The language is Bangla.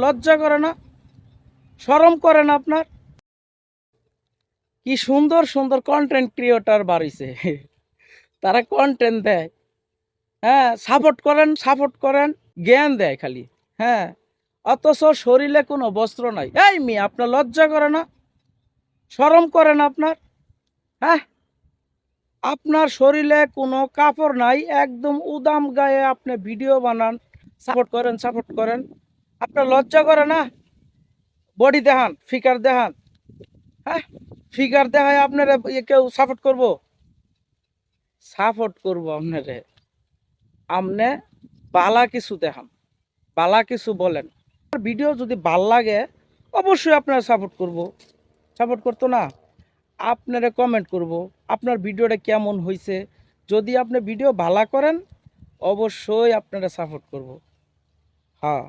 লজ্জা করে না? শরম করে না আপনার? কি সুন্দর সুন্দর কন্টেন্ট ক্রিয়েটর বাড়িছে, তারা কন্টেন্ট দেয়। হ্যাঁ, সাপোর্ট করেন, জ্ঞান দেয় খালি। হ্যাঁ, অথচ শরীরে কোনো বস্ত্র নাই। এই মেয়ে, আপনার লজ্জা করে না? শরম করে না আপনার? হ্যাঁ, আপনার শরীরে কোনো কাপড় নাই, একদম উদাম গায়ে আপনি ভিডিও বানান, সাপোর্ট করেন। আপনার লজ্জা করে না? বডি দেখান, ফিগার দেখান। হ্যাঁ, ফিগার দেখায় আপনারা কেউ সাপোর্ট করব আপনারে? আমনে বালা কিছু দেখান, বালা কিছু বলেন। ভিডিও যদি ভাল লাগে অবশ্যই আপনারা সাপোর্ট করতো না? আপনারা কমেন্ট করব আপনার ভিডিওটা কেমন হয়েছে। যদি আপনি ভিডিও ভালো করেন অবশ্যই আপনারা সাপোর্ট করব। হ্যাঁ।